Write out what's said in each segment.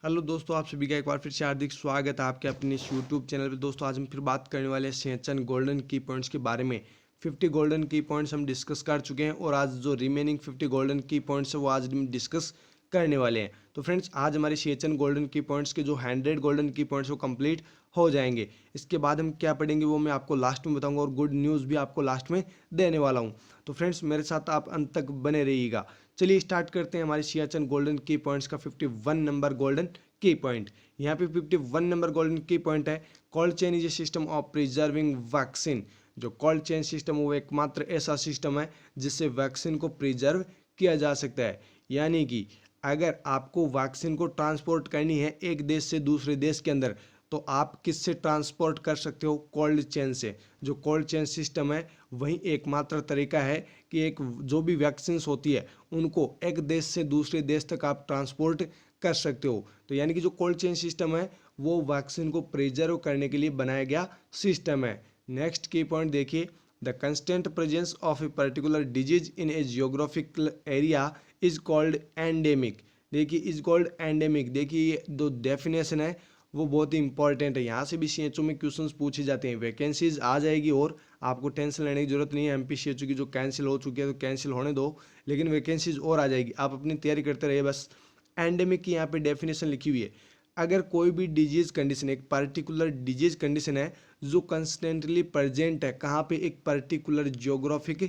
Hello दोस्तों, आप सभी का एक बार फिर से हार्दिक स्वागत है आपके अपने इस यूट्यूब चैनल पे। दोस्तों आज हम फिर बात करने वाले हैं सिंचन गोल्डन की पॉइंट्स के बारे में। 50 गोल्डन की पॉइंट्स हम डिस्कस कर चुके हैं और आज जो रिमेनिंग 50 गोल्डन की पॉइंट्स है वो आज हम डिस्कस करने वाले हैं। तो फ्रेंड्स आज हमारे सिंचन गोल्डन की पॉइंट्स के जो 100 गोल्डन की पॉइंट्स वो कंप्लीट हो जाएंगे। इसके बाद हम क्या पढ़ेंगे वो मैं आपको लास्ट में बताऊंगा और गुड न्यूज़ भी आपको लास्ट में देने वाला हूँ। तो फ्रेंड्स मेरे साथ आप अंत तक बने रहिएगा। चलिए स्टार्ट करते हैं हमारे सिंचन गोल्डन की पॉइंट्स का 51 नंबर गोल्डन की पॉइंट। यहाँ पे 51 नंबर गोल्डन की पॉइंट है, cold chain is a system of preserving vaccine. जो कोल्ड चेन सिस्टम वो एकमात्र ऐसा सिस्टम है जिससे वैक्सीन को प्रिजर्व किया जा सकता है। यानी कि अगर आपको वैक्सीन को ट्रांसपोर्ट करनी है एक देश से दूसरे देश के अंदर, तो आप किससे ट्रांसपोर्ट कर सकते हो? कोल्ड चेन से। जो कोल्ड चेन सिस्टम है वही एकमात्र तरीका है कि एक जो भी वैक्सीन्स होती है उनको एक देश से दूसरे देश तक आप ट्रांसपोर्ट कर सकते हो। तो यानी कि जो कोल्ड चेन सिस्टम है वो वैक्सीन को प्रिजर्व करने के लिए बनाया गया सिस्टम है। नेक्स्ट की पॉइंट देखिए, the constant presence of a particular disease in a geographical area is called endemic. देखिए इज कॉल्ड एंडेमिक, देखिए ये दो डेफिनेशन है वो बहुत ही इंपॉर्टेंट है। यहाँ से भी सीएचओ में क्वेश्चंस पूछे जाते हैं। वैकेंसीज आ जाएगी और आपको टेंशन लेने की जरूरत नहीं है। एमपी सीएचओ की जो कैंसिल हो चुकी है तो कैंसिल होने दो, लेकिन वैकेंसीज और आ जाएगी, आप अपनी तैयारी करते रहिए बस। एंडेमिक की यहाँ पे डेफिनेशन लिखी हुई है, अगर कोई भी डिजीज कंडीशन, एक पर्टिकुलर डिजीज कंडीशन है जो कंस्टेंटली प्रेजेंट है कहाँ पे, एक पर्टिकुलर जियोग्राफिक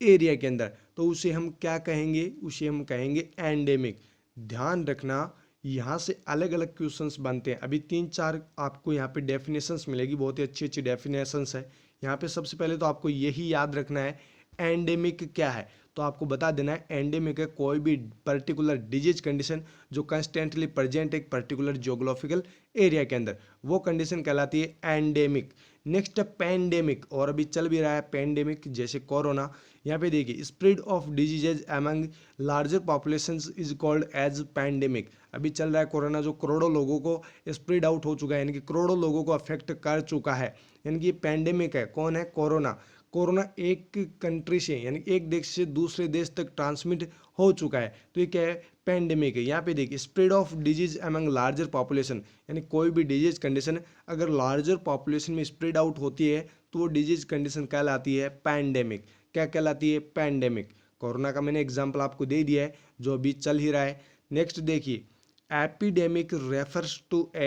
एरिया के अंदर, तो उसे हम क्या कहेंगे? उसे हम कहेंगे एंडेमिक। ध्यान रखना यहाँ से अलग अलग क्वेश्चंस बनते हैं। अभी 3-4 आपको यहाँ पे डेफिनेशंस मिलेगी, बहुत ही अच्छी अच्छी डेफिनेशंस है। यहाँ पे सबसे पहले तो आपको यही याद रखना है एंडेमिक क्या है। तो आपको बता देना है एंडेमिक है कोई भी पर्टिकुलर डिजीज कंडीशन जो कंस्टेंटली प्रेजेंट एक पर्टिकुलर जियोग्राफिकल एरिया के अंदर, वो कंडीशन कहलाती है एंडेमिक। नेक्स्ट है पैंडेमिक, और अभी चल भी रहा है पैंडेमिक, जैसे कोरोना। यहाँ पे देखिए spread of diseases among larger populations is called as pandemic. अभी चल रहा है कोरोना जो करोड़ों लोगों को स्प्रेड आउट हो चुका है, यानी कि करोड़ों लोगों को अफेक्ट कर चुका है, यानी कि ये पैंडेमिक है। कौन है? कोरोना। कोरोना एक कंट्री से यानी एक देश से दूसरे देश तक ट्रांसमिट हो चुका है, तो ये क्या है? पैंडेमिक है। यहाँ पे देखिए spread of disease among larger population, यानी कोई भी डिजीज कंडीशन अगर लार्जर पॉपुलेशन में स्प्रेड आउट होती है तो वो डिजीज कंडीशन कहलाती है पैंडेमिक। क्या कहलाती है? पैंडेमिक। कोरोना का मैंने एग्जाम्पल आपको दे दिया है जो अभी चल ही रहा है। नेक्स्ट देखिए, epidemic refers to a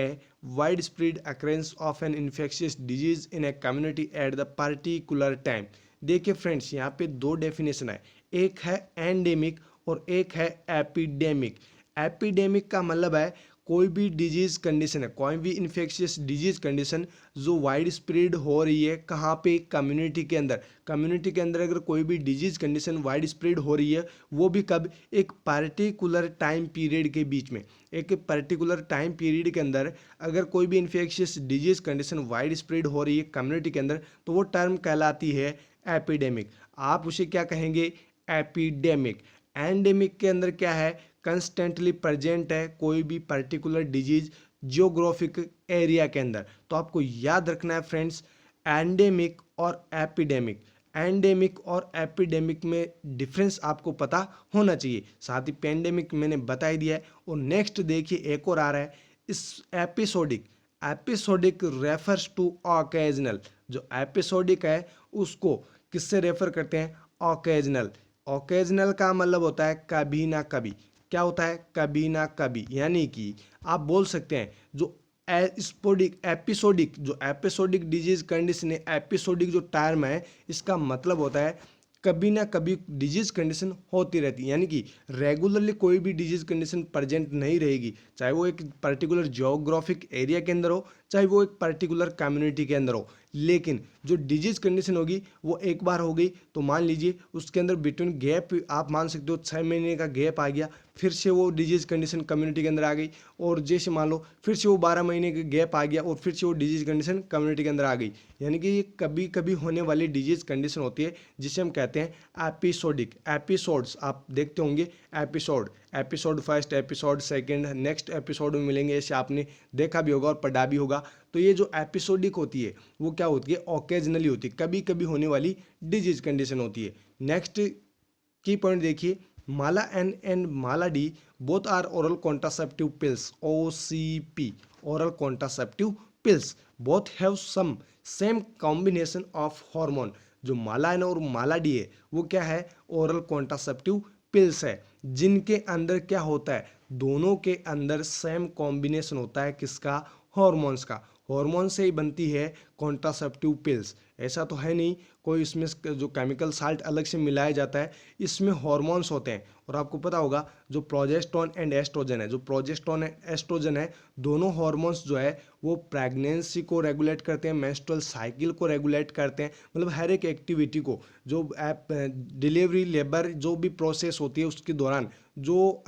widespread occurrence of an infectious disease in a community at the particular time। देखिए फ्रेंड्स यहाँ पे दो डेफिनेशन है, एक है एंडेमिक और एक है एपिडेमिक। एपिडेमिक का मतलब है कोई भी डिजीज कंडीशन है, कोई भी इन्फेक्शियस डिजीज कंडीशन जो वाइड स्प्रेड हो रही है, कहाँ पे? कम्युनिटी के अंदर। कम्युनिटी के अंदर अगर कोई भी डिजीज कंडीशन वाइड स्प्रेड हो रही है, वो भी कब? एक पर्टिकुलर टाइम पीरियड के बीच में। एक पर्टिकुलर टाइम पीरियड के अंदर अगर कोई भी infectious disease condition wide spread हो रही है कम्युनिटी के अंदर, तो वो टर्म कहलाती है एपिडेमिक। आप उसे क्या कहेंगे? एपिडेमिक। एंडेमिक के अंदर क्या है? कंस्टेंटली प्रेजेंट है कोई भी पर्टिकुलर डिजीज जियोग्राफिक एरिया के अंदर। तो आपको याद रखना है फ्रेंड्स, एंडेमिक और एपिडेमिक। एंडेमिक और एपिडेमिक में डिफरेंस आपको पता होना चाहिए। साथ ही पेंडेमिक मैंने बता ही दिया है। और नेक्स्ट देखिए एक और आ रहा है, इस episodic. Episodic refers to occasional. जो एपिसोडिक है उसको किससे रेफर करते हैं? ऑकेजनल। ऑकेजनल का मतलब होता है कभी ना कभी। क्या होता है? कभी ना कभी। यानी कि आप बोल सकते हैं जो स्पोडिक एपिसोडिक, जो एपिसोडिक डिजीज कंडीशन है, एपिसोडिक जो टर्म है इसका मतलब होता है कभी ना कभी डिजीज कंडीशन होती रहती है। यानी कि रेगुलरली कोई भी डिजीज कंडीशन प्रेजेंट नहीं रहेगी, चाहे वो एक पर्टिकुलर जियोग्राफिक एरिया के अंदर हो, चाहे वो एक पर्टिकुलर कम्युनिटी के अंदर हो। लेकिन जो डिजीज कंडीशन होगी वो एक बार हो गई तो मान लीजिए उसके अंदर बिटवीन गैप आप मान सकते हो 6 महीने का गैप आ गया, फिर से वो डिजीज कंडीशन कम्युनिटी के अंदर आ गई। और जैसे मान लो फिर से वो 12 महीने का गैप आ गया और फिर से वो डिजीज कंडीशन कम्युनिटी के अंदर आ गई। यानी कि ये कभी कभी होने वाली डिजीज कंडीशन होती है जिसे हम कहते हैं एपिसोडिक। एपिसोड्स आप देखते होंगे, episode, episode first, episode second, next episode में मिलेंगे, ऐसे आपने देखा भी होगा और पढ़ा भी होगा। तो ये जो एपिसोडिक होती है वो क्या होती है? ओकेजनली होती है, कभी कभी होने वाली डिजीज कंडीशन होती है। नेक्स्ट की पॉइंट देखिए, Mala N and Mala D both are oral contraceptive pills, OCP, oral contraceptive pills. Both have some same combination of hormone. जो माला एन और माला डी है वो क्या है, ओरल कॉन्ट्रासेप्टिव पिल्स है, जिनके अंदर क्या होता है, दोनों के अंदर सेम कॉम्बिनेशन होता है किसका, हॉर्मोन्स का। हॉर्मोन से ही बनती है कॉन्ट्रासेप्टिव पिल्स। ऐसा तो है नहीं कोई इसमें जो केमिकल साल्ट अलग से मिलाया जाता है, इसमें हॉर्मोन्स होते हैं। और आपको पता होगा जो प्रोजेस्टेरोन एंड एस्ट्रोजन है, जो प्रोजेस्टेरोन एंड एस्ट्रोजन है, दोनों हॉर्मोन्स जो है वो प्रेगनेंसी को रेगुलेट करते हैं, मेंस्ट्रुअल साइकिल को रेगुलेट करते हैं, मतलब हर एक एक्टिविटी को, जो डिलीवरी लेबर जो भी प्रोसेस होती है उसके दौरान जो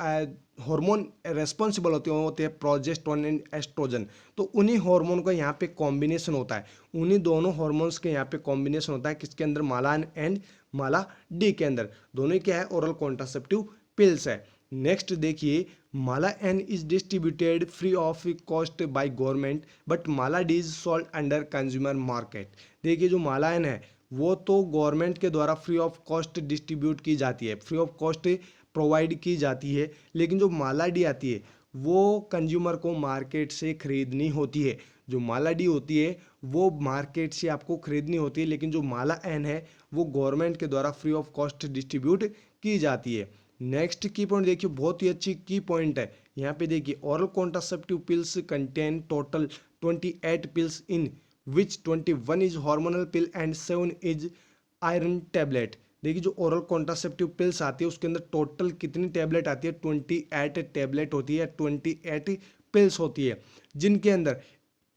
हार्मोन रेस्पॉन्सिबल होते हैं प्रोजेस्टेरोन एंड एस्ट्रोजन। तो उन्हीं हार्मोन का यहाँ पे कॉम्बिनेशन होता है, उन्हीं दोनों हार्मोन्स के यहाँ पे कॉम्बिनेशन होता है किसके अंदर, माला एंड माला डी के अंदर। दोनों क्या है, ओरल कॉन्ट्रासेप्टिव पिल्स है। नेक्स्ट देखिए, Mala N is distributed free of cost by government but Mala D is sold under consumer market. देखिए जो माला एन है वो तो गवर्नमेंट के द्वारा फ्री ऑफ कॉस्ट डिस्ट्रीब्यूट की जाती है, फ्री ऑफ कॉस्ट प्रोवाइड की जाती है, लेकिन जो माला डी आती है वो कंज्यूमर को मार्केट से खरीदनी होती है। जो माला डी होती है वो मार्केट से आपको खरीदनी होती है, लेकिन जो माला एन है वो गवर्नमेंट के द्वारा फ्री ऑफ कॉस्ट डिस्ट्रीब्यूट की जाती है। नेक्स्ट की पॉइंट देखिए, बहुत ही अच्छी की पॉइंट है यहाँ पे। देखिए oral contraceptive pills contain total 28 pills in which 21 is hormonal pill and 7 is iron tablet. देखिए जो ओरल कॉन्ट्रासेप्टिव पिल्स आती है उसके अंदर टोटल कितनी टैबलेट आती है, 28 टैबलेट होती है, 28 पिल्स होती है, जिनके अंदर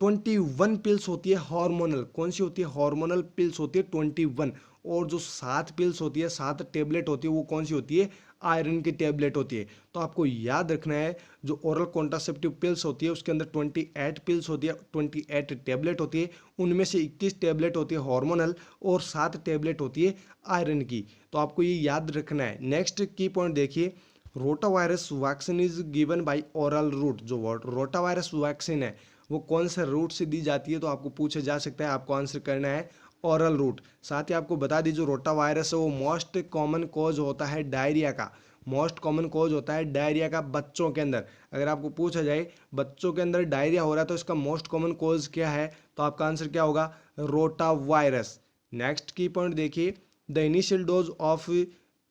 21 पिल्स होती है हार्मोनल। कौन सी होती है, हार्मोनल पिल्स होती है 21। और जो 7 पिल्स होती है, 7 टैबलेट होती है, वो कौन सी होती है, आयरन की टैबलेट होती है। तो आपको याद रखना है जो ओरल कॉन्ट्रासेप्टिव पिल्स होती है उसके अंदर 28 पिल्स होती है, 28 टैबलेट होती है, उनमें से 21 टैबलेट होती है हार्मोनल और 7 टैबलेट होती है आयरन की। तो आपको ये याद रखना है। नेक्स्ट की पॉइंट देखिए, rotavirus vaccine is given by oral route. जो रोटावायरस वैक्सीन है वो कौन से रूट से दी जाती है, तो आपको पूछा जा सकता है, आपको आंसर करना है ओरल रूट। साथ ही आपको बता दीजिए रोटा वायरस है वो मोस्ट कॉमन कॉज होता है डायरिया का, मोस्ट कॉमन कॉज होता है डायरिया का बच्चों के अंदर। अगर आपको पूछा जाए बच्चों के अंदर डायरिया हो रहा है तो इसका मोस्ट कॉमन कॉज क्या है, तो आपका आंसर क्या होगा, rota virus. Next key point देखिए, the initial dose of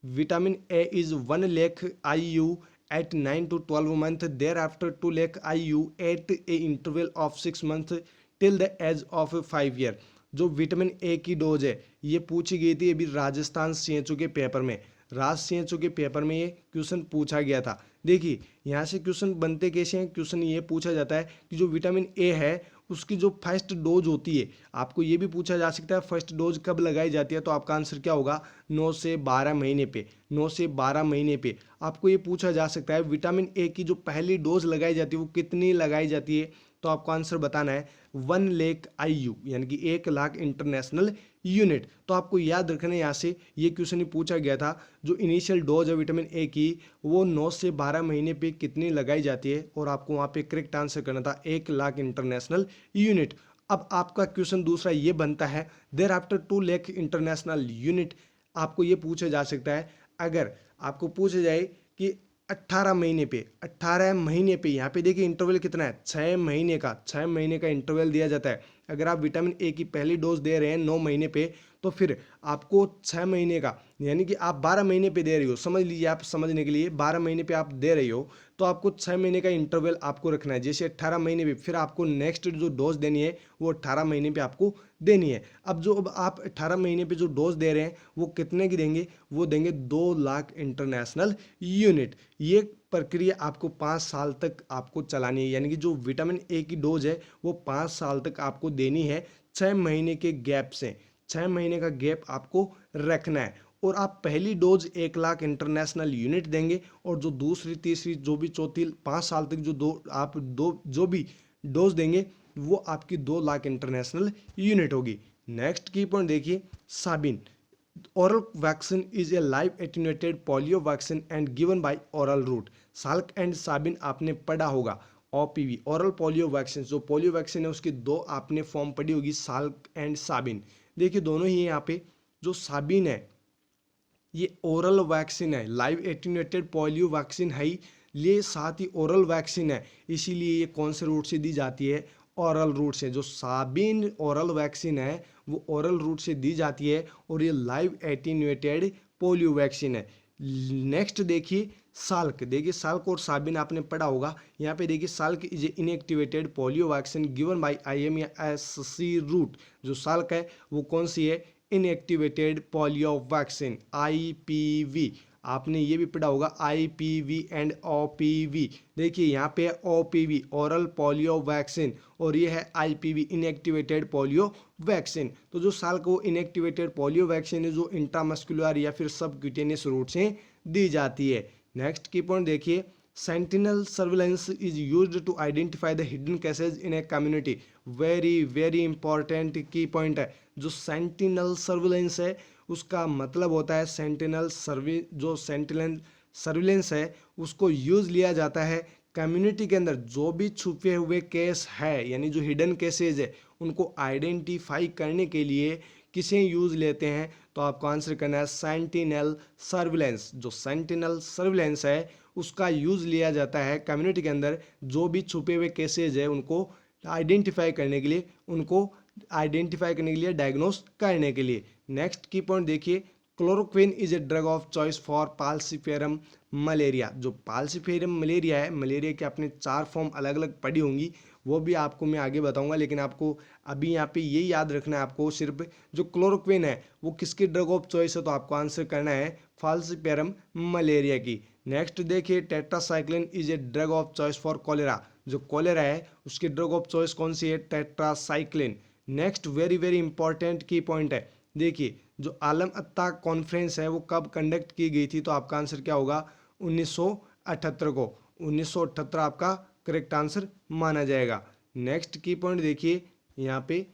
vitamin A is 1 lakh IU at 9 to 12 month, thereafter 2 lakh IU at a interval of 6 months till the age of 5 year। जो vitamin ए की dose है ये पूछी गई थी अभी Rajasthan CHO के पेपर में, CHO के पेपर में ये क्वेश्चन पूछा गया था। देखिए यहाँ से क्वेश्चन बनते कैसे हैं, क्वेश्चन ये पूछा जाता है कि जो विटामिन ए है उसकी जो फर्स्ट डोज होती है, आपको ये भी पूछा जा सकता है फर्स्ट डोज कब लगाई जाती है, तो आपका आंसर क्या होगा, 9 से 12 महीने पे, 9 से 12 महीने पे आपको ये पूछा जा सकता है विटामिन ए की जो पहली डोज लगाई जाती है वो कितनी लगाई जाती है, तो आपको आंसर बताना है 1 लाख IU यानी कि 1 लाख इंटरनेशनल यूनिट। तो आपको याद रखना है यहाँ से ये क्वेश्चन ही पूछा गया था, जो इनिशियल डोज है विटामिन ए की वो 9 से 12 महीने पे कितनी लगाई जाती है, और आपको वहाँ पे करेक्ट आंसर करना था 1 लाख इंटरनेशनल यूनिट। अब आपका क्वेश्चन दूसरा ये बनता है, thereafter 2 lakh international unit आपको ये पूछा जा सकता है, अगर आपको पूछा जाए कि 18 महीने पे यहाँ पे देखिए इंटरवल कितना है, 6 महीने का, 6 महीने का इंटरवल दिया जाता है। अगर आप विटामिन ए की पहली डोज दे रहे हैं 9 महीने पे, तो फिर आपको 6 महीने का यानी कि आप 12 महीने पे दे रही हो, समझ लीजिए आप समझने के लिए 12 महीने पे आप दे रही हो, तो आपको 6 महीने का इंटरवल आपको रखना है। जैसे 18 महीने पे फिर आपको नेक्स्ट जो डोज देनी है वो 18 महीने पे आपको देनी है। अब आप 18 महीने पे जो डोज दे रहे हैं वो कितने की देंगे, वो देंगे 2 लाख इंटरनेशनल यूनिट। ये प्रक्रिया आपको 5 साल तक आपको चलानी है, यानी कि जो विटामिन ए की डोज है वो 5 साल तक आपको देनी है, 6 महीने के गैप से, 6 महीने का गैप आपको रखना है। और आप पहली डोज 1 लाख इंटरनेशनल यूनिट देंगे, और जो दूसरी तीसरी जो भी चौथी 5 साल तक जो जो भी डोज देंगे वो आपकी 2 लाख इंटरनेशनल यूनिट होगी। नेक्स्ट की पॉइंट देखिए, साबिन oral vaccine is a live attenuated polio vaccine and given by oral route। Salk and Sabin आपने पढ़ा होगा, OPV ओरल पोलियो वैक्सीन, जो पोलियो वैक्सीन है उसकी 2 आपने फॉर्म पढ़ी होगी, साल्क एंड साबिन। देखिए दोनों ही यहाँ पे जो साबिन है ये ओरल वैक्सीन है, लाइव एटीन्यूएटेड पोलियो वैक्सीन है, ये साथ ही ओरल वैक्सीन है, इसीलिए ये कौन से रूट से दी जाती है, ओरल रूट से। जो साबिन ओरल वैक्सीन है वो ओरल रूट से दी जाती है और ये लाइव एटीन्यूएटेड पोलियो वैक्सीन है। नेक्स्ट देखिए साल्क, देखिए साल्क और साबिन आपने पढ़ा होगा। यहाँ पे देखिए Salk is inactivated polio vaccine given by IMSC route. जो साल्क है वो कौन सी है, इनएक्टिवेटेड पोलियो वैक्सीन, IPV। आपने ये भी पढ़ा होगा IPV एंड OPV। देखिए यहाँ पे है OPV ओरल पोलियो वैक्सीन और ये है IPV इनएक्टिवेटेड पोलियो वैक्सीन। तो जो साल्क वो इनएक्टिवेटेड पोलियो वैक्सीन है जो इंट्रामस्कुलर या फिर सबक्यूटेनियस रूट से दी जाती है। नेक्स्ट की पॉइंट देखिए, sentinel surveillance is used to identify the hidden cases in a community. Very very important key point है। जो सेंटिनल सर्विलेंस है उसका मतलब होता है सेंटिनल सर्विलेंस है उसको यूज लिया जाता है कम्युनिटी के अंदर जो भी छुपे हुए केस है, यानी जो हिडन केसेज है उनको आइडेंटिफाई करने के लिए किसे यूज लेते हैं, तो आपको आंसर करना है सेंटिनल सर्विलेंस। जो सेंटिनल सर्विलेंस है उसका यूज लिया जाता है कम्युनिटी के अंदर जो भी छुपे हुए केसेज है उनको आइडेंटिफाई करने के लिए, डायग्नोस करने के लिए। नेक्स्ट की पॉइंट देखिए, chloroquine is a drug of choice for falciparum malaria. जो पाल्सीफेरम मलेरिया है, मलेरिया की आपने 4 फॉर्म अलग अलग पढ़ी होंगी, वो भी आपको मैं आगे बताऊंगा, लेकिन आपको अभी यहाँ पे ये याद रखना है आपको सिर्फ जो क्लोरोक्विन है वो किसकी ड्रग ऑफ चॉइस है, तो आपको आंसर करना है पाल्सीफेरम मलेरिया की। नेक्स्ट देखिए, tetracycline is a drug of choice for cholera. जो कॉलेरा है उसकी ड्रग ऑफ चॉइस कौन सी है, tetracycline. Next very very important key point है, देखिए जो आलम अत्ता कॉन्फ्रेंस है वो कब कंडक्ट की गई थी, तो आपका आंसर क्या होगा, 1978 को। 1978 आपका करेक्ट आंसर माना जाएगा। नेक्स्ट की पॉइंट देखिए यहाँ पे,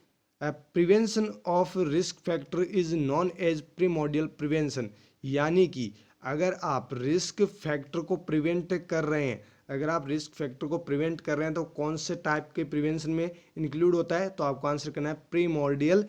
prevention of risk factor is known as primordial prevention. यानी कि अगर आप रिस्क फैक्टर को प्रिवेंट कर रहे हैं, अगर आप रिस्क फैक्टर को प्रिवेंट कर रहे हैं तो कौन से टाइप के प्रिवेंशन में इंक्लूड होता है, तो आपको आंसर करना है प्रीमोडियल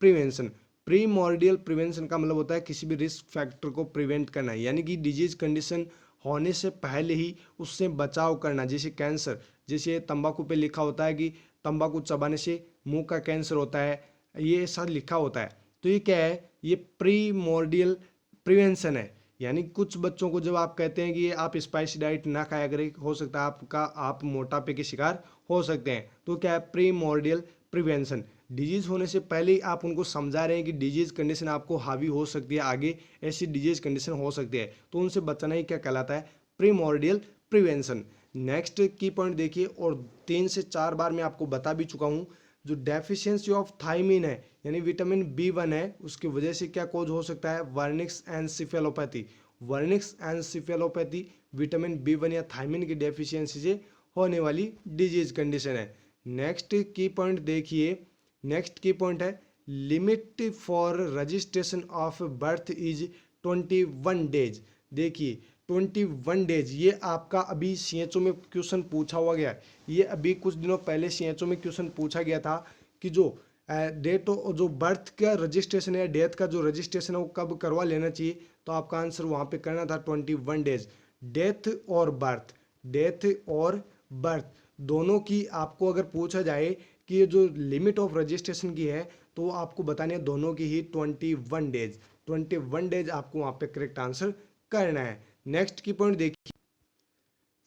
प्रिवेंशन। प्रीमोर्डियल प्रिवेंशन का मतलब होता है किसी भी रिस्क फैक्टर को प्रिवेंट करना, यानी कि डिजीज कंडीशन होने से पहले ही उससे बचाव करना। जैसे कैंसर, जैसे तंबाकू पे लिखा होता है कि तंबाकू चबाने से मुंह का कैंसर होता है, ये ऐसा लिखा होता है। तो ये क्या है, ये प्रीमोर्डियल प्रिवेंशन है। यानी कुछ बच्चों को जब आप कहते हैं कि आप स्पाइसी डाइट ना खाया करें, हो सकता है आप मोटापे के शिकार हो सकते हैं, तो क्या है प्रीमोर्डियल प्रिवेंशन। डिजीज होने से पहले ही आप उनको समझा रहे हैं कि डिजीज कंडीशन आपको हावी हो सकती है, आगे ऐसी डिजीज कंडीशन हो सकती है, तो उनसे बचना ही क्या कहलाता है, primordial prevention. Next key point देखिए, और 3 से 4 बार मैं आपको बता भी चुका हूँ, जो डेफिशिएंसी ऑफ थायमिन है यानी विटामिन B1 है, उसकी वजह से क्या कॉज हो सकता है, Wernicke's encephalopathy. Wernicke's encephalopathy vitamin B1 या थायमिन की डेफिशिएंसी से होने वाली डिजीज कंडीशन है। नेक्स्ट की पॉइंट देखिए, नेक्स्ट की पॉइंट है, limit for registration of birth is 21 days. देखिए 21 डेज, ये आपका अभी CHO में क्वेश्चन पूछा हुआ गया है। ये अभी कुछ दिनों पहले CHO में क्वेश्चन पूछा गया था कि जो डेट जो बर्थ का रजिस्ट्रेशन है, डेथ का जो रजिस्ट्रेशन है वो कब करवा लेना चाहिए, तो आपका आंसर वहाँ पे करना था 21 डेज। डेथ और बर्थ, डेथ और बर्थ दोनों की आपको अगर पूछा जाए कि ये जो लिमिट ऑफ रजिस्ट्रेशन की है, तो आपको बतानी है दोनों की ही 21 डेज। 21 डेज आपको वहाँ पे करेक्ट आंसर करना है। नेक्स्ट की पॉइंट देखिए,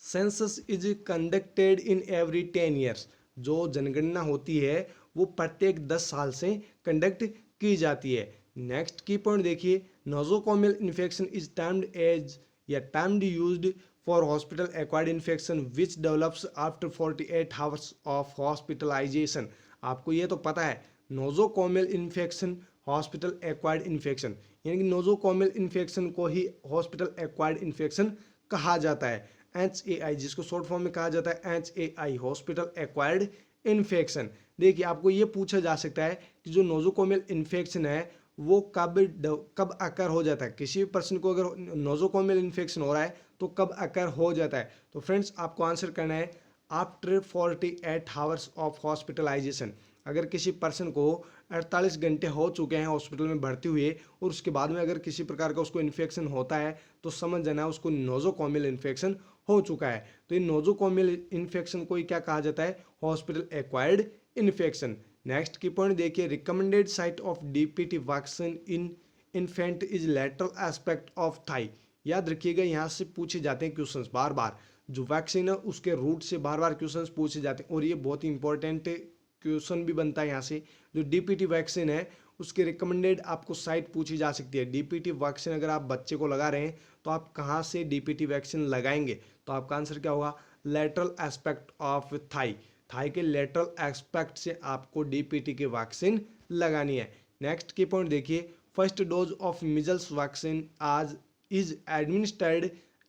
census is conducted in every 10 years. जो जनगणना होती है वो प्रत्येक 10 साल से कंडक्ट की जाती है। नेक्स्ट की पॉइंट देखिए, nosocomial infection is termed as या termed used for hospital acquired infection which develops after 48 hours of hospitalization. आपको ये तो पता है, nosocomial infection hospital acquired infection, यानी कि नोजोकोमियल इन्फेक्शन को ही हॉस्पिटल एक्वायर्ड इन्फेक्शन कहा जाता है, HAI, जिसको शॉर्ट फॉर्म में कहा जाता है HAI, हॉस्पिटल एक्वायर्ड इन्फेक्शन। देखिए आपको ये पूछा जा सकता है कि जो नोजोकोमियल इन्फेक्शन है वो कब अकर हो जाता है, किसी भी पर्सन को अगर नोजोकोमियल इन्फेक्शन हो रहा है तो कब अकर हो जाता है, तो फ्रेंड्स आपको आंसर करना है आफ्टर 48 आवर्स ऑफ हॉस्पिटलाइजेशन। अगर किसी पर्सन को 48 घंटे हो चुके हैं हॉस्पिटल में भर्ती हुए और उसके बाद में अगर किसी प्रकार का उसको इन्फेक्शन होता है तो समझ जाना उसको नोजोकोमियल इन्फेक्शन हो चुका है। तो ये नोजोकोमियल इन्फेक्शन को ही क्या कहा जाता है, hospital acquired infection. Next key point देखिए, recommended site of DPT vaccine in infant is lateral aspect of Thai. याद रखिएगा, यहाँ से पूछे जाते हैं क्वेश्चंस बार बार, जो वैक्सीन है उसके रूट से बार बार क्वेश्चंस पूछे जाते हैं और ये बहुत ही इंपॉर्टेंट क्वेश्चन भी बनता है यहाँ से। जो डीपीटी वैक्सीन है उसके रिकमेंडेड आपको साइट पूछी जा सकती है। डीपीटी वैक्सीन अगर आप बच्चे को लगा रहे हैं तो आप कहाँ से डीपीटी वैक्सीन लगाएंगे, तो आपका आंसर क्या होगा, lateral aspect of thigh. Thigh के लेटरल एस्पेक्ट से आपको डीपीटी की वैक्सीन लगानी है। नेक्स्ट की पॉइंट देखिए, first dose of measles vaccine आज इज एडमिनिस्ट्रेड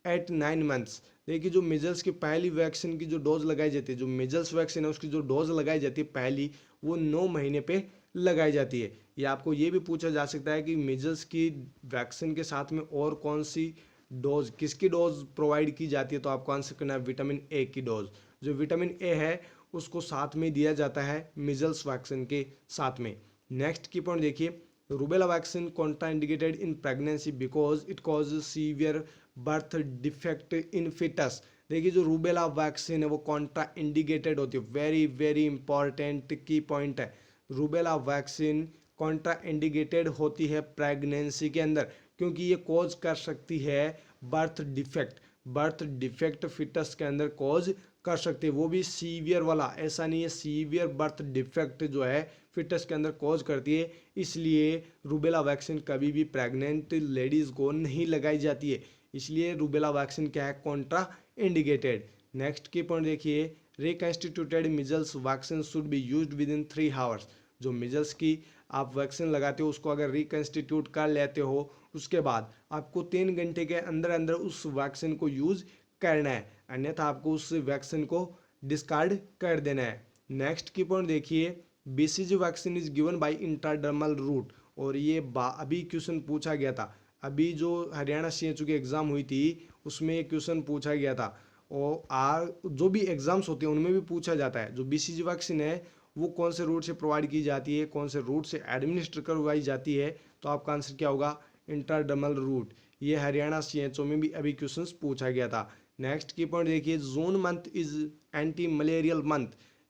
एट 9 मंथ्स। देखिए, जो मिजल्स की पहली वैक्सीन की जो डोज लगाई जाती है, जो मिजल्स वैक्सीन है उसकी जो डोज लगाई जाती है पहली, वो 9 महीने पे लगाई जाती है। या आपको ये भी पूछा जा सकता है कि मिजल्स की वैक्सीन के साथ में और कौन सी डोज, किसकी डोज प्रोवाइड की जाती है, तो आपको आंसर करना है विटामिन ए की डोज। जो विटामिन ए है उसको साथ में दिया जाता है मिजल्स वैक्सीन के साथ में। नेक्स्ट की पॉइंट देखिए, rubella vaccine contraindicated in pregnancy because it causes severe birth defect in foetus. देखिए, जो रूबेला वैक्सीन है वो कॉन्ट्रा इंडिकेटेड होती है, very very important key point है। रूबेला वैक्सीन कॉन्ट्रा इंडिकेटेड होती है प्रेगनेंसी के अंदर, क्योंकि ये कॉज कर सकती है birth defect. Birth defect foetus के अंदर कॉज कर सकती है, वो भी सीवियर वाला, ऐसा नहीं है सीवियर बर्थ डिफेक्ट जो है फिटस के अंदर कॉज करती है। इसलिए रूबेला वैक्सीन कभी भी प्रेग्नेंट लेडीज़ को नहीं लगाई जाती है, इसलिए रूबेला वैक्सीन क्या है, contraindicated. Next key point देखिए, reconstituted measles vaccine should be used within 3 hours. जो मिजल्स की आप वैक्सीन लगाते हो उसको अगर रिकंस्टिट्यूट कर लेते हो उसके बाद आपको 3 घंटे के अंदर अंदर उस वैक्सीन को यूज करना है, अन्यथा आपको उस वैक्सीन को डिस्कार्ड कर देना है। नेक्स्ट की पॉइंट देखिए, BCG vaccine is given by intradermal root. और ये अभी क्वेश्चन पूछा गया था, अभी जो हरियाणा सीएचओ की एग्जाम हुई थी उसमें ये क्वेश्चन पूछा गया था और जो भी एग्जाम्स होते हैं उनमें भी पूछा जाता है। जो बीसीजी वैक्सीन है वो कौन से रूट से प्रोवाइड की जाती है, कौन से रूट से एडमिनिस्टर करवाई जाती है, तो आपका आंसर क्या होगा, इंट्राडर्मल रूट। ये हरियाणा सीएचओ में भी अभी क्वेश्चंस पूछा गया था। नेक्स्ट की पॉइंट देखिए, June month is anti malarial month.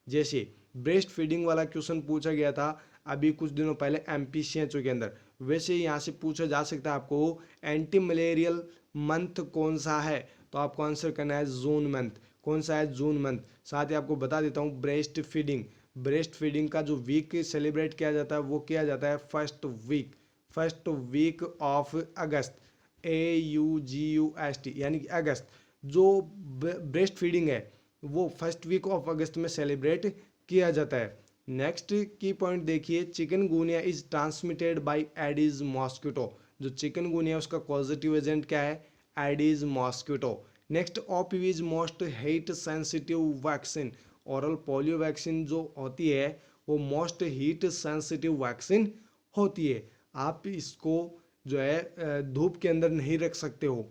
जैसे ब्रेस्ट फीडिंग वाला क्वेश्चन पूछा गया था अभी कुछ दिनों पहले एमपी सीएचओ के अंदर, वैसे यहाँ से पूछा जा सकता है आपको एंटी मलेरियल मंथ कौन सा है, तो आपको आंसर करना है जून मंथ। कौन सा है, जून मंथ। साथ ही आपको बता देता हूँ ब्रेस्ट फीडिंग, ब्रेस्ट फीडिंग का जो वीक सेलिब्रेट किया जाता है वो किया जाता है first week of August, AUGUST यानी कि अगस्त। जो ब्रेस्ट फीडिंग है वो फर्स्ट वीक ऑफ अगस्त में सेलिब्रेट किया जाता है। नेक्स्ट की पॉइंट देखिए, chikungunya is transmitted by Aedes mosquito. जो चिकनगुनिया उसका पॉजिटिव एजेंट क्या है, Aedes mosquito. Next, OPV is most heat sensitive vaccine. Oral polio vaccine जो होती है वो मोस्ट हीट सेंसिटिव वैक्सीन होती है। आप इसको जो है धूप के अंदर नहीं रख सकते हो,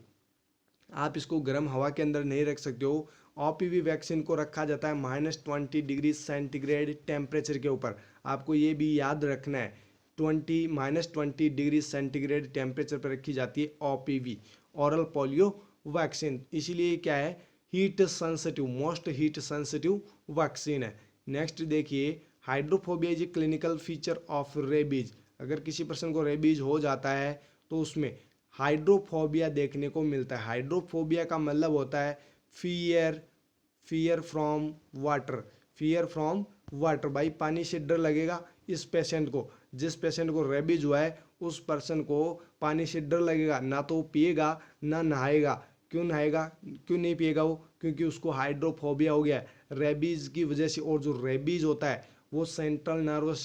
आप इसको गर्म हवा के अंदर नहीं रख सकते हो। OPV वैक्सीन को रखा जाता है -20 डिग्री सेंटीग्रेड टेम्परेचर के ऊपर। आपको ये भी याद रखना है, -20 डिग्री सेंटीग्रेड टेम्परेचर पर रखी जाती है OPV, ओरल पोलियो वैक्सीन। इसीलिए क्या है, heat sensitive, most heat sensitive vaccine है। नेक्स्ट देखिए, hydrophobia is a clinical feature of rabies. अगर किसी पर्सन को रेबीज हो जाता है तो उसमें हाइड्रोफोबिया देखने को मिलता है। हाइड्रोफोबिया का मतलब होता है fear from water, fear from water. भाई पानी से डर लगेगा इस पेशेंट को, जिस पेशेंट को रेबीज हुआ है उस पर्सन को पानी से डर लगेगा, ना तो पिएगा ना नहाएगा। क्यों नहाएगा, क्यों नहीं पिएगा वो, क्योंकि उसको हाइड्रोफोबिया हो गया है रेबीज की वजह से। और जो रेबीज होता है वो सेंट्रल नर्वस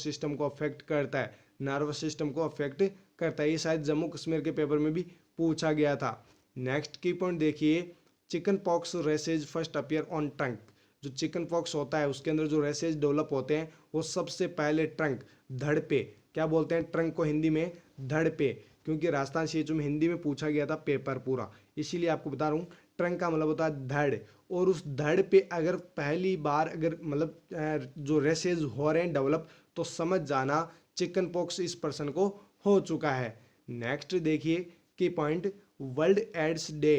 सिस्टम को अफेक्ट करता है, नर्वस सिस्टम को अफेक्ट करता है। ये शायद जम्मू कश्मीर के पेपर में भी पूछा गया था। नेक्स्ट की पॉइंट देखिए, chicken pox races first appear on trunk. जो चिकन पॉक्स होता है उसके अंदर जो रेसेज डेवलप होते हैं वो सबसे पहले ट्रंक, धड़ पे, क्या बोलते हैं ट्रंक को हिंदी में, धड़ पे। क्योंकि राजस्थान सीएचओ में हिंदी में पूछा गया था पेपर पूरा, इसीलिए आपको बता रहा हूँ ट्रंक का मतलब होता है धड़, और उस धड़ पे अगर पहली बार अगर मतलब जो रेसेज हो रहे हैं डेवलप, तो समझ जाना चिकन पॉक्स इस पर्सन को हो चुका है। नेक्स्ट देखिए की पॉइंट, वर्ल्ड एड्स डे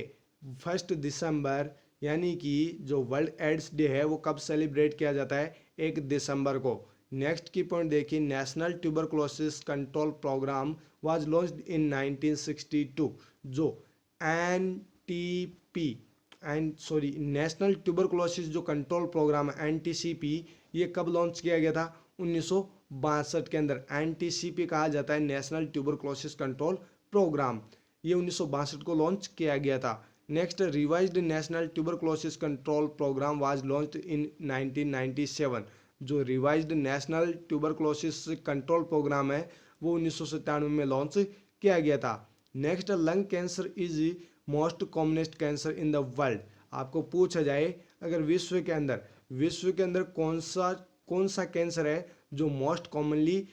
1 दिसंबर, यानी कि जो वर्ल्ड एड्स डे है वो कब सेलिब्रेट किया जाता है, 1 दिसंबर को। नेक्स्ट की पॉइंट देखिए, national tuberculosis control programme was launched in 1962, जो एनटीपी नेशनल ट्यूबरकुलोसिस जो कंट्रोल प्रोग्राम है एनटीसीपी, ये कब लॉन्च किया गया था, 1962 के अंदर। एनटीसीपी कहा जाता है नेशनल ट्यूबरकुलोसिस कंट्रोल प्रोग्राम, ये 1962 को लॉन्च किया गया था। Next, revised national tuberculosis control programme was launched in 1997, जो revised national tuberculosis control programme है वो 1997 में लॉन्च किया गया था। Next, lung cancer is most commonest cancer in the world. आपको पूछा जाए अगर विश्व के अंदर कौन सा कैंसर है जो मोस्ट कॉमनली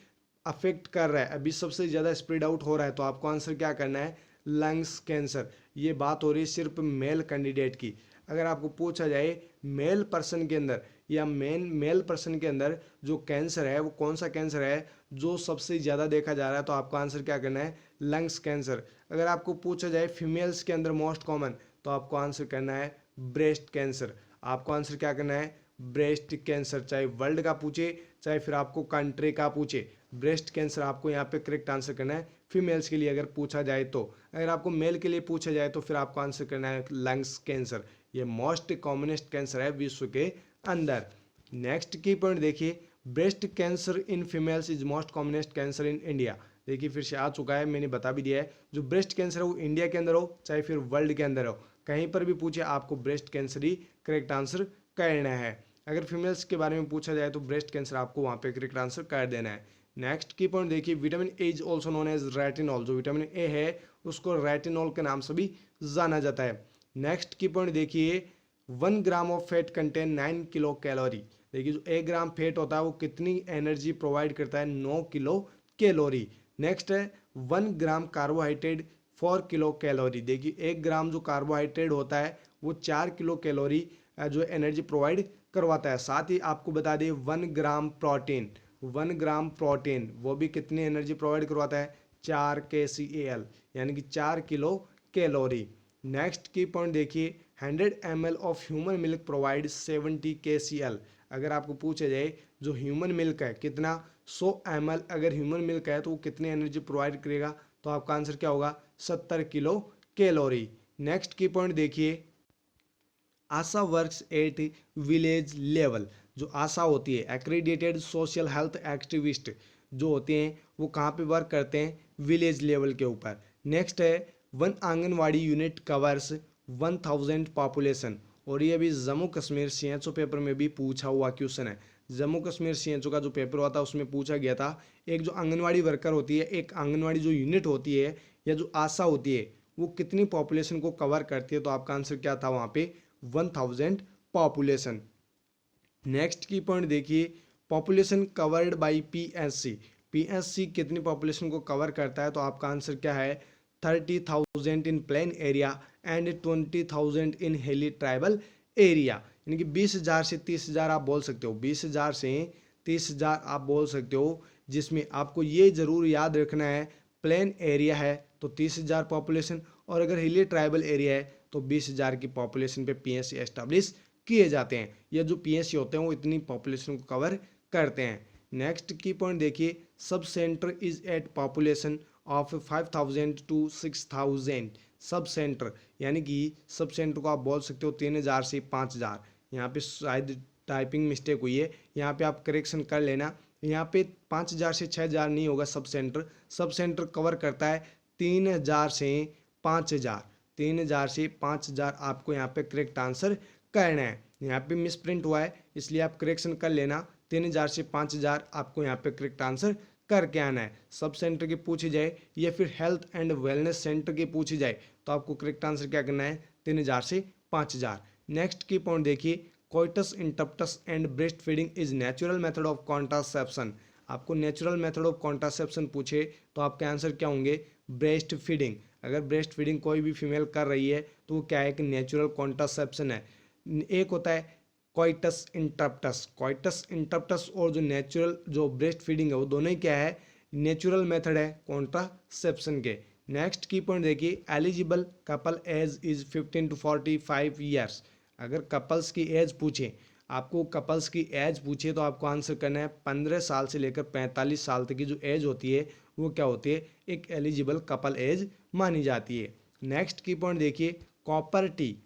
अफेक्ट कर रहा है, अभी सबसे ज़्यादा स्प्रेड आउट हो रहा है, तो आपको आंसर क्या करना है, लंग्स कैंसर। ये बात हो रही है सिर्फ मेल कैंडिडेट की। अगर आपको पूछा जाए मेल पर्सन के अंदर या मेल पर्सन के अंदर जो कैंसर है वो कौन सा कैंसर है जो सबसे ज़्यादा देखा जा रहा है, तो आपको आंसर क्या करना है, लंग्स कैंसर। अगर आपको पूछा जाए फीमेल्स के अंदर मोस्ट कॉमन, तो आपको आंसर करना है ब्रेस्ट कैंसर। आपको आंसर क्या करना है, ब्रेस्ट कैंसर। चाहे वर्ल्ड का पूछे चाहे फिर आपको कंट्री का पूछे, ब्रेस्ट कैंसर आपको यहाँ पे करेक्ट आंसर करना है फीमेल्स के लिए अगर पूछा जाए तो। अगर आपको मेल के लिए पूछा जाए तो फिर आपको आंसर करना है लंग्स कैंसर। ये मोस्ट कॉमनेस्ट कैंसर है विश्व के अंदर। नेक्स्ट की पॉइंट देखिए, breast cancer in females is most commonest cancer in India. देखिए फिर से आ चुका है, मैंने बता भी दिया है, जो ब्रेस्ट कैंसर है वो इंडिया के अंदर हो चाहे फिर वर्ल्ड के अंदर हो, कहीं पर भी पूछे आपको ब्रेस्ट कैंसर ही करेक्ट आंसर करना है। अगर फीमेल्स के बारे में पूछा जाए तो ब्रेस्ट कैंसर आपको वहाँ पे करेक्ट आंसर कर देना है। नेक्स्ट की पॉइंट देखिए, vitamin A is also known as retinol. जो विटामिन ए है उसको रेटिनॉल के नाम से भी जाना जाता है। नेक्स्ट की पॉइंट देखिए, 1 gram of fat contain 9 kilo calorie. देखिए जो 1 ग्राम फैट होता है वो कितनी एनर्जी प्रोवाइड करता है, 9 किलो कैलोरी। नेक्स्ट है 1 ग्राम कार्बोहाइड्रेट 4 किलो कैलोरी। देखिए 1 ग्राम जो कार्बोहाइड्रेट होता है वो 4 किलो कैलोरी जो एनर्जी प्रोवाइड करवाता है। साथ ही आपको बता दें 1 ग्राम प्रोटीन वो भी कितनी एनर्जी प्रोवाइड करवाता है, 4 kcal, यानी कि 4 kilo calorie. Next key point देखिए, 100 ml of human milk provide 70 kcal। अगर आपको पूछा जाए जो ह्यूमन मिल्क है कितना, 100 ml अगर ह्यूमन मिल्क है तो वो कितनी एनर्जी प्रोवाइड करेगा, तो आपका आंसर क्या होगा, 70 kilo calorie. Next key point देखिए, आशा वर्क्स एट विलेज लेवल। जो आशा होती है एक्रीडेटेड सोशल हेल्थ एक्टिविस्ट जो होते हैं वो कहाँ पे वर्क करते हैं, विलेज लेवल के ऊपर। नेक्स्ट है 1 आंगनवाड़ी यूनिट कवर्स 1000 पॉपुलेशन। और ये भी जम्मू कश्मीर सीएचओ पेपर में भी पूछा हुआ क्वेश्चन है। जम्मू कश्मीर सीएचओ का जो पेपर हुआ था उसमें पूछा गया था, एक जो आंगनवाड़ी वर्कर होती है, एक आंगनवाड़ी जो यूनिट होती है या जो आशा होती है वो कितनी पॉपुलेशन को कवर करती है, तो आपका आंसर क्या था वहाँ पे, 1000 पॉपुलेशन। नेक्स्ट की पॉइंट देखिए, population covered by PSC. PSC कितनी पॉपुलेशन को कवर करता है, तो आपका आंसर क्या है, 30,000 इन प्लेन एरिया एंड 20,000 इन हिली ट्राइबल एरिया। यानी कि 20,000 से 30,000 आप बोल सकते हो, 20,000 से 30,000 आप बोल सकते हो, जिसमें आपको ये ज़रूर याद रखना है प्लेन एरिया है तो 30,000 पॉपुलेशन, और अगर हिली ट्राइबल एरिया है तो 20,000 की पॉपुलेशन पे पीएससी एस्टेब्लिश किए जाते हैं। या जो पीएससी होते हैं वो इतनी पॉपुलेशन को कवर करते हैं। नेक्स्ट की पॉइंट देखिए, sub centre is at population of 5,000 to 6,000। Sub centre यानी कि सब सेंटर को आप बोल सकते हो 3,000 से 5,000। यहाँ पे शायद टाइपिंग मिस्टेक हुई है, यहाँ पे आप करेक्शन कर लेना, यहाँ पे 5,000 से 6,000 नहीं होगा। सब सेंटर कवर करता है 3,000 से 5,000। 3,000 से 5,000 आपको यहाँ पे करेक्ट आंसर करना है। यहाँ पे मिस प्रिंट हुआ है इसलिए आप करेक्शन कर लेना, 3,000 से 5,000 आपको यहाँ पे करेक्ट आंसर करके आना है। सब सेंटर की पूछी जाए या फिर हेल्थ एंड वेलनेस सेंटर की पूछी जाए तो आपको करेक्ट आंसर क्या करना है, 3,000 से 5,000। नेक्स्ट की पॉइंट देखिए, coitus interruptus and breast feeding is natural method of contraception. आपको नेचुरल मेथड ऑफ कॉन्ट्रासेप्शन पूछे तो आपके आंसर क्या होंगे, ब्रेस्ट फीडिंग। अगर ब्रेस्ट फीडिंग कोई भी फीमेल कर रही है तो वो क्या है कि नेचुरल कॉन्ट्रासेप्शन है। एक होता है कोइटस इंटरप्टस और जो नेचुरल जो ब्रेस्ट फीडिंग है वो दोनों ही क्या है, नेचुरल मेथड है कॉन्ट्रासेप्शन के। नेक्स्ट की पॉइंट देखिए, eligible couple age is 15 to 45 years. अगर कपल्स की एज पूछे, आपको कपल्स की एज पूछे तो आपको आंसर करना है 15 साल से लेकर 45 साल तक की जो एज होती है वो क्या होती है, एक एलिजिबल कपल एज मानी जाती है। नेक्स्ट की पॉइंट देखिए, copper T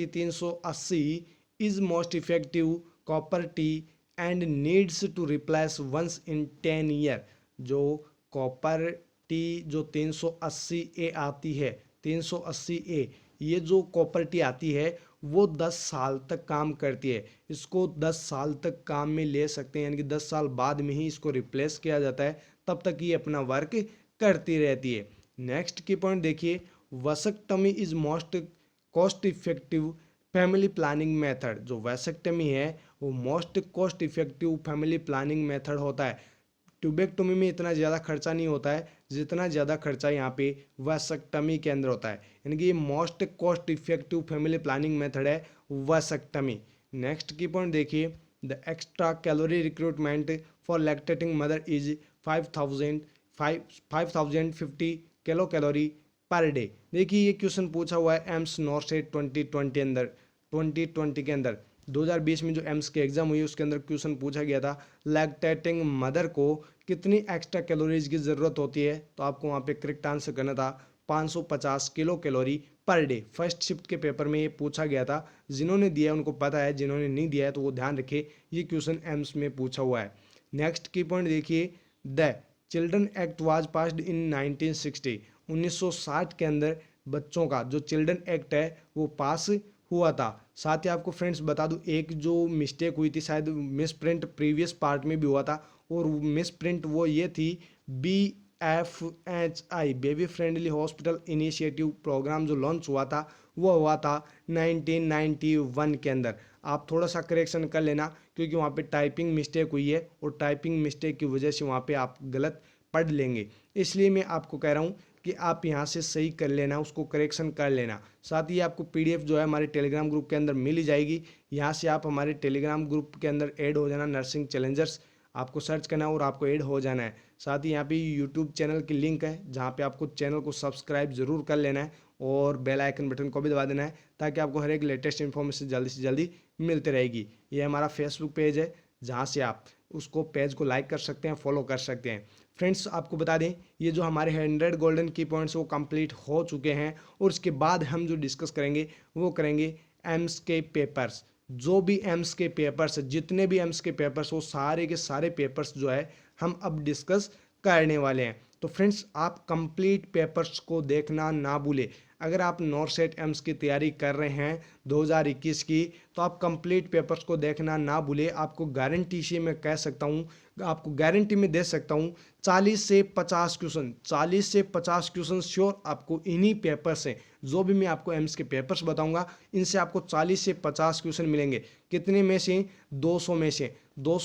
380 is most effective copper T and needs to replace once in 10 year. जो कॉपर टी जो 380 ए आती है, 380 ए, ये जो कॉपर टी आती है वो 10 साल तक काम करती है। इसको 10 साल तक काम में ले सकते हैं, यानी कि 10 साल बाद में ही इसको रिप्लेस किया जाता है, तब तक ये अपना वर्क करती रहती है। नेक्स्ट की पॉइंट देखिए, vasectomy is most cost effective family planning method. जो वैसेक्टमी है वो most cost effective family planning method होता है। ट्यूबेक्टोमी में इतना ज़्यादा खर्चा नहीं होता है जितना ज़्यादा खर्चा यहाँ पे वैसेक्टमी के अंदर होता है, यानी कि ये most cost effective family planning method है वैसेक्टमी। नेक्स्ट की पॉइंट देखिए, the extra calorie recruitment for lactating mother is 5050 kilo calorie per day. देखिए ये क्वेश्चन पूछा हुआ है एम्स नॉर्सेट 2020 के अंदर 2020 में जो एम्स की एग्जाम हुई उसके अंदर क्वेश्चन पूछा गया था, लैक्टेटिंग मदर को कितनी एक्स्ट्रा कैलोरीज की ज़रूरत होती है, तो आपको वहाँ पे करेक्ट आंसर करना था 550 kilo calorie per day. First shift के पेपर में ये पूछा गया था, जिन्होंने दिया है उनको पता है, जिन्होंने नहीं दिया है तो वो ध्यान रखे, ये क्वेश्चन एम्स में पूछा हुआ है। नेक्स्ट की पॉइंट देखिए, the children act was passed in 1960। 1960 के अंदर बच्चों का जो चिल्ड्रन एक्ट है वो पास हुआ था। साथ ही आपको फ्रेंड्स बता दूं, एक जो मिस्टेक हुई थी, शायद मिस प्रिंट प्रीवियस पार्ट में भी हुआ था, और मिस प्रिंट वो ये थी, BFHI baby friendly hospital initiative programme जो लॉन्च हुआ था वो हुआ था 1991 के अंदर। आप थोड़ा सा करेक्शन कर लेना क्योंकि वहाँ पे टाइपिंग मिस्टेक हुई है और टाइपिंग मिस्टेक की वजह से वहाँ पे आप गलत पढ़ लेंगे, इसलिए मैं आपको कह रहा हूँ कि आप यहाँ से सही कर लेना, उसको करेक्शन कर लेना। साथ ही आपको PDF जो है हमारे टेलीग्राम ग्रुप के अंदर मिल ही जाएगी, यहाँ से आप हमारे टेलीग्राम ग्रुप के अंदर ऐड हो जाना, नर्सिंग चैलेंजर्स आपको सर्च करना है और आपको ऐड हो जाना है। साथ ही यहाँ पे यूट्यूब चैनल की लिंक है जहाँ पे आपको चैनल को सब्सक्राइब जरूर कर लेना है और बेल आइकन बटन को भी दबा देना है ताकि आपको हर एक लेटेस्ट इन्फॉर्मेशन जल्दी से जल्दी मिलती रहेगी। ये हमारा फेसबुक पेज है जहाँ से आप उसको पेज को लाइक कर सकते हैं, फॉलो कर सकते हैं। फ्रेंड्स आपको बता दें, ये जो हमारे 100 गोल्डन की पॉइंट्स वो कंप्लीट हो चुके हैं और उसके बाद हम जो डिस्कस करेंगे वो करेंगे एम्स के पेपर्स। जो भी एम्स के पेपर्स, जितने भी एम्स के पेपर्स, वो सारे के सारे पेपर्स जो है हम अब डिस्कस करने वाले हैं। तो फ्रेंड्स आप कंप्लीट पेपर्स को देखना ना भूलें। अगर आप नॉर्सेट एम्स की तैयारी कर रहे हैं 2021 की, तो आप कंप्लीट पेपर्स को देखना ना भूलें। आपको गारंटी से मैं कह सकता हूँ, आपको गारंटी में दे सकता हूँ 40 से 50 क्वेश्चन श्योर आपको इन्हीं पेपर से, जो भी मैं आपको एम्स के पेपर्स बताऊंगा इनसे आपको 40 से 50 क्वेश्चन मिलेंगे। कितने में से? 200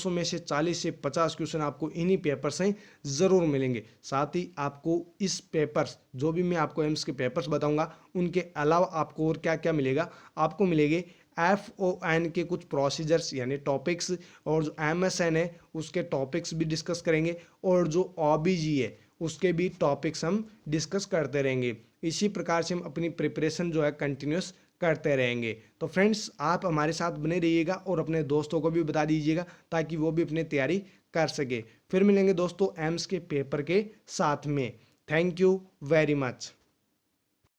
में से 40 से 50 क्वेश्चन आपको इन्हीं पेपर से ज़रूर मिलेंगे। साथ ही आपको इस पेपर्स, जो भी मैं आपको एम्स के पेपर्स बताऊंगा उनके अलावा आपको और क्या क्या मिलेगा, आपको मिलेंगे FON के कुछ प्रोसीजर्स यानी टॉपिक्स, और जो MSN है उसके टॉपिक्स भी डिस्कस करेंगे, और जो OBG है उसके भी टॉपिक्स हम डिस्कस करते रहेंगे। इसी प्रकार से हम अपनी प्रिपरेशन जो है कंटिन्यूस करते रहेंगे। तो फ्रेंड्स आप हमारे साथ बने रहिएगा और अपने दोस्तों को भी बता दीजिएगा ताकि वो भी अपनी तैयारी कर सके। फिर मिलेंगे दोस्तों एम्स के पेपर के साथ में। Thank you very much.